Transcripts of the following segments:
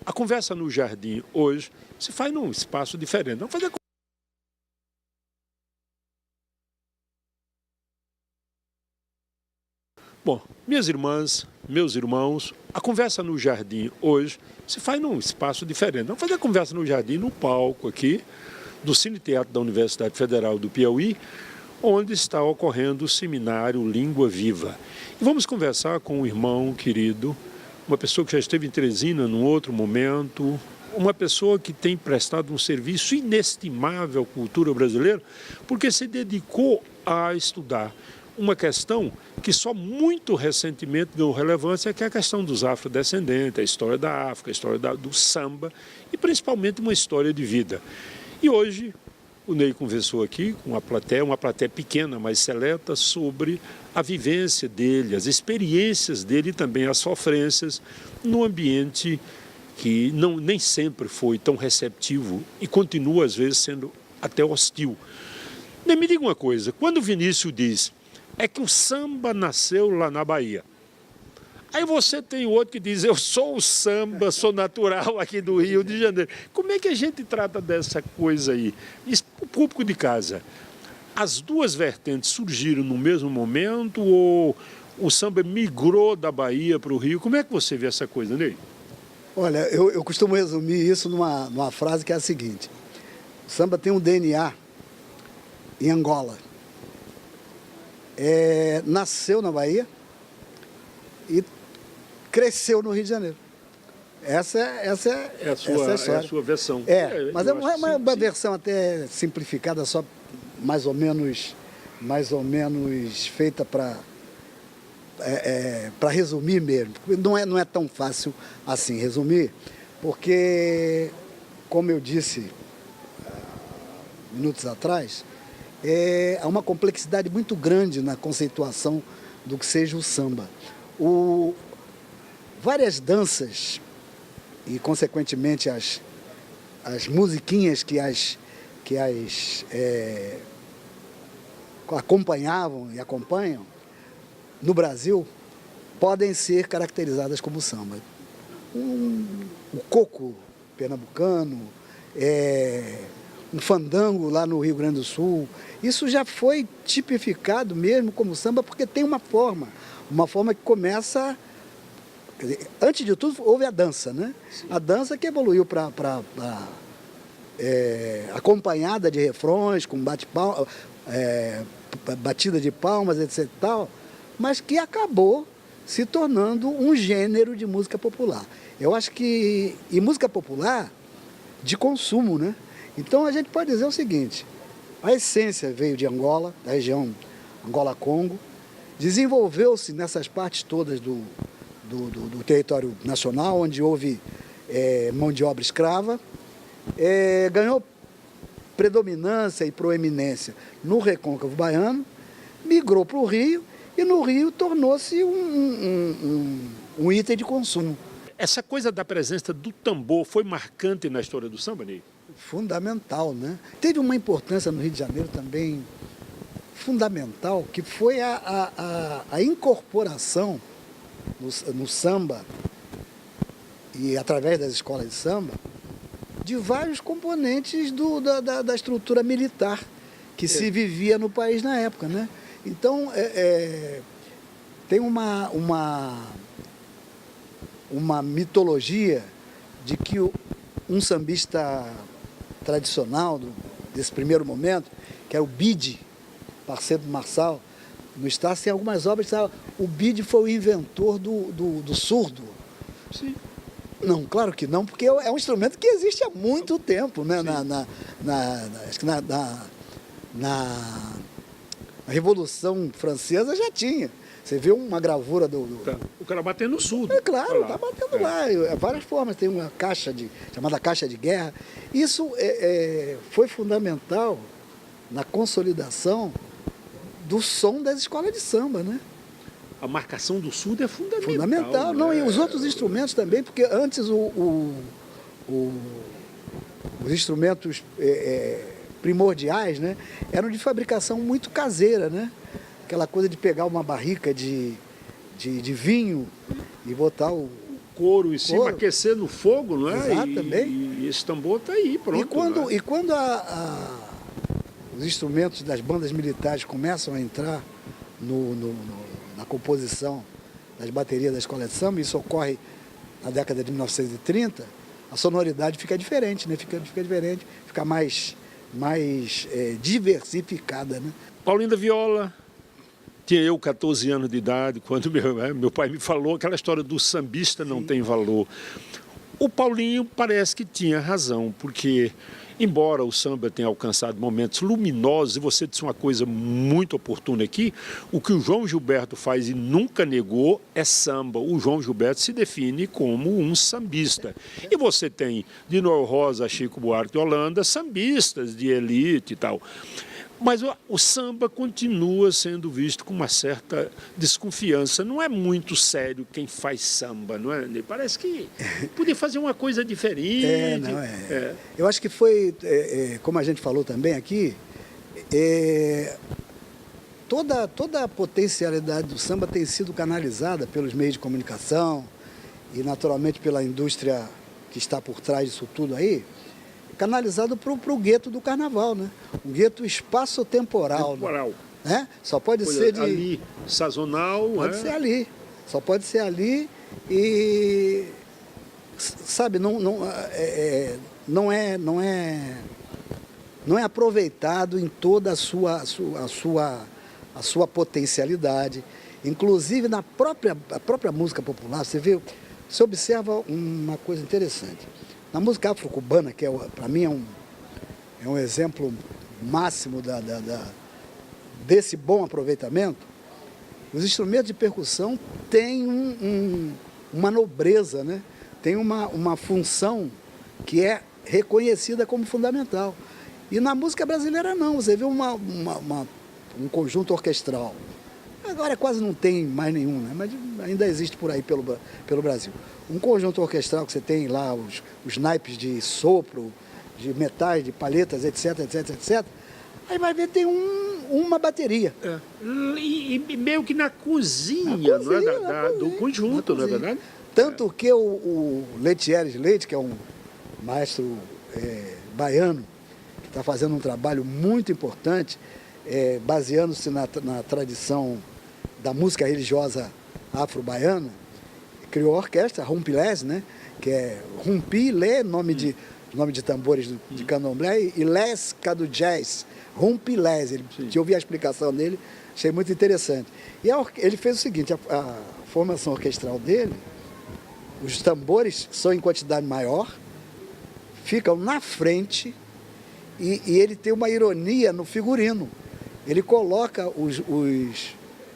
A conversa no jardim hoje se faz num espaço diferente. Vamos fazer. Bom, minhas irmãs, meus irmãos, a conversa no jardim hoje se faz num espaço diferente. Vamos fazer a conversa no jardim, no palco aqui, do Cine Teatro da Universidade Federal do Piauí, onde está ocorrendo o seminário Língua Viva. E vamos conversar com um irmão querido, uma pessoa que já esteve em Teresina num outro momento, uma pessoa que tem prestado um serviço inestimável à cultura brasileira, porque se dedicou a estudar uma questão que só muito recentemente ganhou relevância, que é a questão dos afrodescendentes, a história da África, a história do samba e principalmente uma história de vida. E hoje o Ney conversou aqui com uma plateia pequena, mas seleta, sobre a vivência dele, as experiências dele e também as sofrências num ambiente que nem sempre foi tão receptivo e continua às vezes sendo até hostil. Nem me diga uma coisa, quando o Vinícius diz é que o samba nasceu lá na Bahia. Aí você tem outro que diz, eu sou o samba, sou natural aqui do Rio de Janeiro. Como é que a gente trata dessa coisa aí? Isso para o público de casa. As duas vertentes surgiram no mesmo momento ou o samba migrou da Bahia para o Rio? Como é que você vê essa coisa, Ney? Olha, eu costumo resumir isso numa frase que é a seguinte. O samba tem um DNA em Angola. Nasceu na Bahia e cresceu no Rio de Janeiro. Essa é a história. É a sua versão. Mas é uma versão até simplificada, só mais ou menos feita para resumir mesmo. Não é tão fácil assim resumir, porque, como eu disse minutos atrás, há uma complexidade muito grande na conceituação do que seja o samba. Várias danças e, consequentemente, as musiquinhas que as acompanhavam e acompanham no Brasil podem ser caracterizadas como samba. O coco pernambucano, um fandango lá no Rio Grande do Sul, isso já foi tipificado mesmo como samba porque tem uma forma que começa... Antes de tudo, houve a dança, né? Sim. A dança que evoluiu para acompanhada de refrões, com batida de palmas, etc. Tal, mas que acabou se tornando um gênero de música popular. Eu acho que... E música popular de consumo, né? Então a gente pode dizer o seguinte, a essência veio de Angola, da região Angola-Congo, desenvolveu-se nessas partes todas do território nacional, onde houve mão de obra escrava, ganhou predominância e proeminência no recôncavo baiano, migrou para o Rio e no Rio tornou-se um item de consumo. Essa coisa da presença do tambor foi marcante na história do samba, Ney? Fundamental, né? Teve uma importância no Rio de Janeiro também fundamental, que foi a incorporação no samba e através das escolas de samba de vários componentes da estrutura militar que se vivia no país na época, né? Então, tem uma mitologia de que um sambista tradicional desse primeiro momento, que era o Bide, parceiro do Marçal, no Estácio, tem algumas obras que o Bide foi o inventor do surdo. Sim. Não, claro que não, porque é um instrumento que existe há muito tempo, né? Acho que na Revolução Francesa já tinha. Você vê uma gravura O cara batendo no surdo. Claro, está batendo lá. Várias formas. Tem uma chamada caixa de guerra. Isso foi fundamental na consolidação do som das escolas de samba, né? A marcação do surdo é fundamental. Fundamental. Né? Não, e os outros instrumentos também, porque antes os instrumentos primordiais, né, eram de fabricação muito caseira, né? Aquela coisa de pegar uma barrica de vinho e botar couro em cima, Couro. aquecer no fogo, não é? Exato, também. E esse tambor está aí, pronto. não é? E quando os instrumentos das bandas militares começam a entrar na composição das baterias da escola de samba, isso ocorre na década de 1930, a sonoridade fica diferente, né? Fica diferente, fica mais diversificada, né? Paulinho da Viola, tinha eu 14 anos de idade, quando meu pai me falou aquela história do sambista não tem valor. O Paulinho parece que tinha razão, porque embora o samba tenha alcançado momentos luminosos, e você disse uma coisa muito oportuna aqui, o que o João Gilberto faz e nunca negou é samba. O João Gilberto se define como um sambista. E você tem de Noel Rosa a Chico Buarque de Holanda, sambistas de elite e tal. Mas o samba continua sendo visto com uma certa desconfiança. Não é muito sério quem faz samba, não é? Parece que podia fazer uma coisa diferente. Eu acho que foi, como a gente falou também aqui, toda a potencialidade do samba tem sido canalizada pelos meios de comunicação e, naturalmente, pela indústria que está por trás disso tudo aí, canalizado para o gueto do carnaval, né? Um gueto espaço-temporal. Temporal. Né? Só pode Coisa ser de... ali, sazonal. Pode ser ali. Só pode ser ali e... Sabe, não é aproveitado em toda a sua potencialidade. Inclusive, a própria música popular, você observa uma coisa interessante. Na música afro-cubana, que para mim é um exemplo máximo desse bom aproveitamento, os instrumentos de percussão têm uma nobreza, né? Tem uma função que é reconhecida como fundamental. E na música brasileira não, você vê um conjunto orquestral. Agora quase não tem mais nenhum, né? Mas ainda existe por aí pelo Brasil. Um conjunto orquestral que você tem lá, os naipes de sopro, de metais, de palhetas, etc, etc, etc. Aí vai ver, tem uma bateria. E meio que na cozinha, não é? Do conjunto, não é verdade? Tanto que o Letieres Leite, que é um maestro baiano, que está fazendo um trabalho muito importante, baseando-se na tradição da música religiosa afro-baiana, criou a orquestra, Rumpilés, né? Que é Rumpi, Lé, nome de tambores de candomblé, e Les Cadujés, Rumpilés. Eu ouvi a explicação dele, achei muito interessante. E ele fez o seguinte, a formação orquestral dele, os tambores são em quantidade maior, ficam na frente, e ele tem uma ironia no figurino. Ele coloca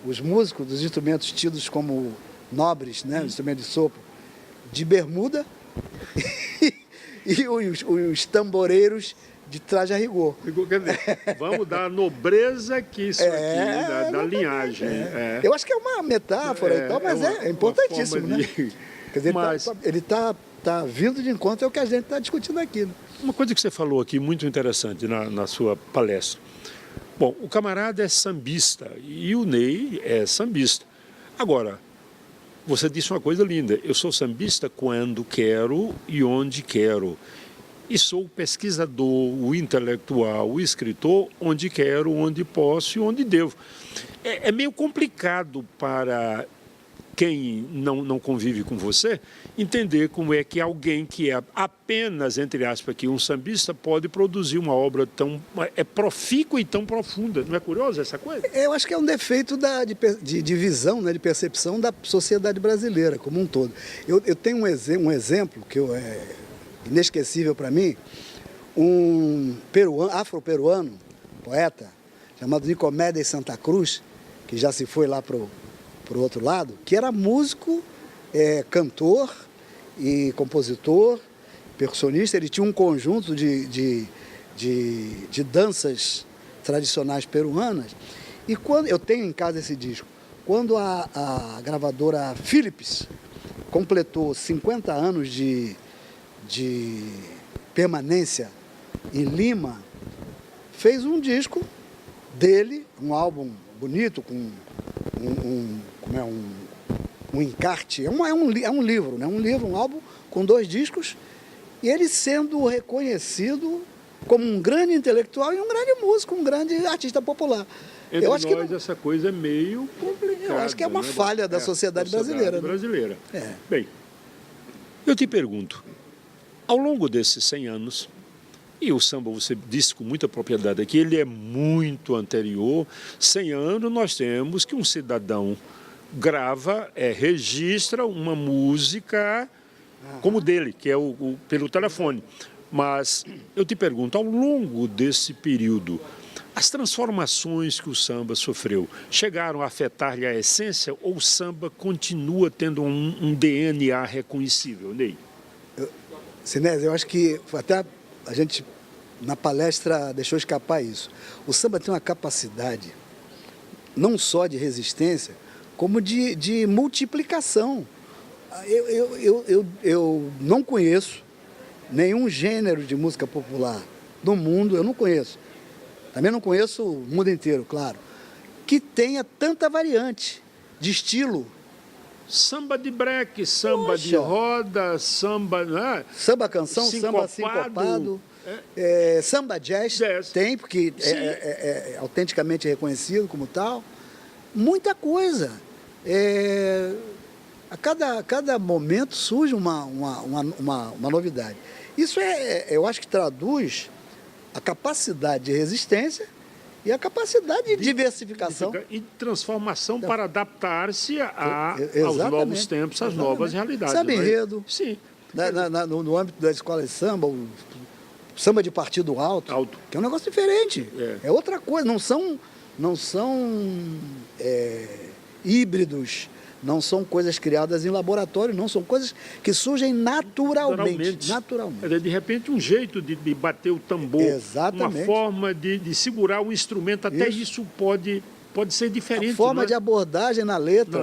os músicos dos instrumentos tidos como nobres, né, instrumentos de sopro, de bermuda e os tamboreiros de traje a rigor. Quer dizer, vamos dar a nobreza que isso aqui, da linhagem. Eu acho que é uma metáfora e tal, mas é importantíssimo, né? Quer dizer, ele está vindo de encontro ao que a gente está discutindo aqui. Né? Uma coisa que você falou aqui, muito interessante na sua palestra. Bom, o camarada é sambista e o Ney é sambista. Agora, você disse uma coisa linda, eu sou sambista quando quero e onde quero. E sou o pesquisador, o intelectual, o escritor, onde quero, onde posso e onde devo. É meio complicado para quem não convive com você entender como é que alguém que é apenas, entre aspas aqui, um sambista pode produzir uma obra tão profícua e tão profunda. Não é curioso essa coisa? Eu acho que é um defeito de visão, né, de percepção da sociedade brasileira como um todo. Eu tenho um exemplo que é inesquecível para mim, um afro-peruano, poeta, chamado Nicomedes Santa Cruz, que já se foi lá para o outro lado, que era músico, cantor e compositor, percussionista. Ele tinha um conjunto de danças tradicionais peruanas. E quando eu tenho em casa esse disco, quando a gravadora Philips completou 50 anos de permanência em Lima, fez um disco dele, um álbum bonito, com um encarte, é um livro, né? Um álbum com 2 discos, e ele sendo reconhecido como um grande intelectual e um grande músico, um grande artista popular. Entre eu acho nós, que essa coisa é meio complicada. eu acho que é uma falha da sociedade brasileira. Brasileira. Né? Bem, eu te pergunto, ao longo desses 100 anos, e o samba, você disse com muita propriedade aqui, ele é muito anterior. 100 anos nós temos que um cidadão grava, registra uma música como dele, que é pelo telefone. Mas eu te pergunto, ao longo desse período, as transformações que o samba sofreu chegaram a afetar-lhe a essência ou o samba continua tendo um DNA reconhecível, Ney? Sinésio, eu acho que até a gente, na palestra, deixou escapar isso. O samba tem uma capacidade, não só de resistência, como de multiplicação. Eu não conheço nenhum gênero de música popular no mundo, eu não conheço. Também não conheço o mundo inteiro, claro, que tenha tanta variante de estilo. Samba de breque, samba de roda, samba... Né? Samba canção, samba sincopado, samba jazz, tem, porque é autenticamente reconhecido como tal. Muita coisa. A cada momento surge uma novidade. Isso eu acho que traduz a capacidade de resistência e a capacidade de diversificação. E transformação para adaptar-se aos novos tempos, às novas realidades. Samba enredo. Sim. No âmbito da escola de samba, o samba de partido alto, que é um negócio diferente. É outra coisa. Não são híbridos. Não são coisas criadas em laboratório, não. São coisas que surgem naturalmente. De repente, um jeito de bater o tambor, uma forma de segurar o instrumento, até isso pode ser diferente. A forma de abordagem na letra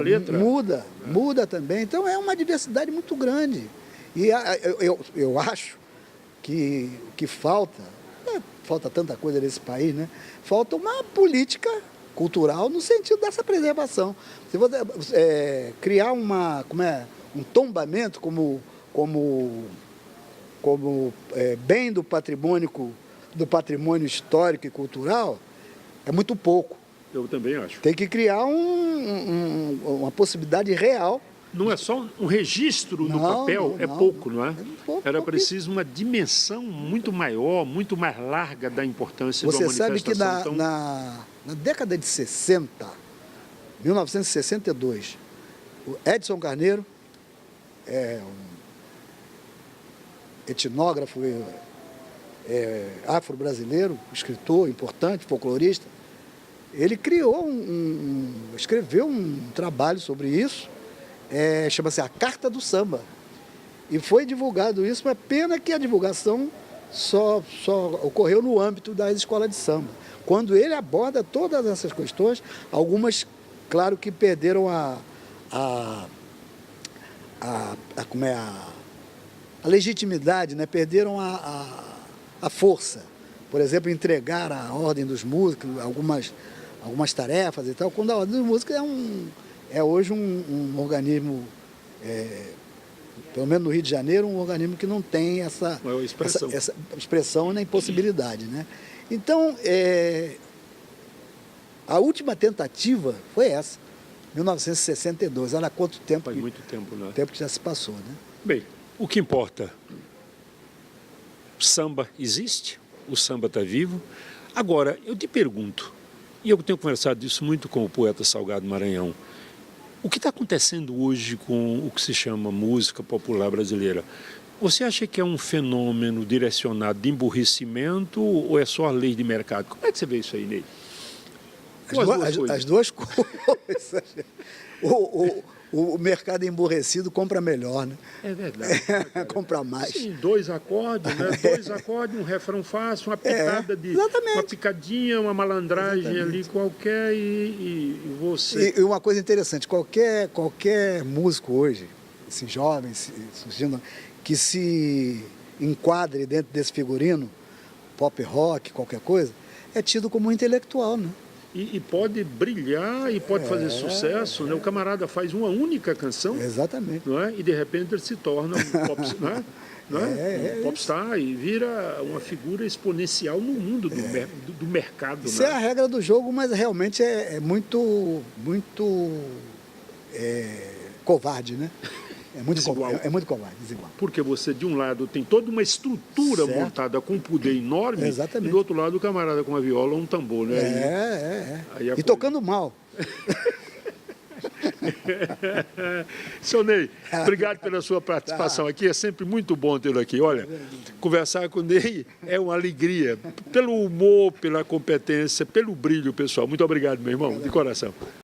muda também. Então, é uma diversidade muito grande. E eu acho que o que falta tanta coisa nesse país, né? Falta uma política cultural no sentido dessa preservação. Se você criar um tombamento como bem do patrimônio histórico e cultural, é muito pouco. Eu também acho. Tem que criar uma possibilidade real. Não é só um registro no papel, é pouco, não é? Era preciso uma dimensão muito maior, muito mais larga da importância da manifestação. Você sabe que na década de 60, 1962, o Edson Carneiro, um etnógrafo afro-brasileiro, escritor importante, folclorista, ele escreveu um trabalho sobre isso, chama-se A Carta do Samba. E foi divulgado isso, mas pena que a divulgação só ocorreu no âmbito das escolas de samba. Quando ele aborda todas essas questões, algumas, claro que perderam a legitimidade, né? Perderam a força. Por exemplo, entregar a ordem dos músicos, algumas tarefas e tal, quando a ordem dos músicos é hoje um organismo, pelo menos no Rio de Janeiro, um organismo que não tem essa expressão nem possibilidade, né? Então, a última tentativa foi essa, 1962. Olha quanto tempo. Faz muito tempo, né? Tempo que já se passou, né? Bem, o que importa, o samba existe, o samba está vivo. Agora, eu te pergunto, e eu tenho conversado isso muito com o poeta Salgado Maranhão, o que está acontecendo hoje com o que se chama música popular brasileira? Você acha que é um fenômeno direcionado de emburrecimento ou é só a lei de mercado? Como é que você vê isso aí, Ney? As duas coisas. O mercado emburrecido compra melhor, né? É verdade. Compra mais. Sim, 2 acordes, né? 2 acordes, um refrão fácil, uma pitada uma picadinha, uma malandragem ali qualquer e você... E uma coisa interessante, qualquer músico hoje, esse jovem surgindo, que se enquadre dentro desse figurino, pop rock, qualquer coisa, é tido como um intelectual, né? e pode brilhar e pode fazer sucesso, né? O camarada faz uma única canção, Exatamente. não é? E de repente ele se torna um popstar, não é? Um popstar e vira uma figura exponencial no mundo do mercado. Isso né? é a regra do jogo, mas realmente é muito covarde, né? Desigual. É muito covarde, desigual. Porque você, de um lado, tem toda uma estrutura Certo. montada com um poder enorme, Exatamente. e do outro lado, o camarada com uma viola ou um tambor, né? Aí a E coisa- tocando mal. Seu Ney, obrigado pela sua participação aqui, é sempre muito bom tê-lo aqui. Olha, conversar com o Ney é uma alegria, pelo humor, pela competência, pelo brilho pessoal. Muito obrigado, meu irmão, de coração.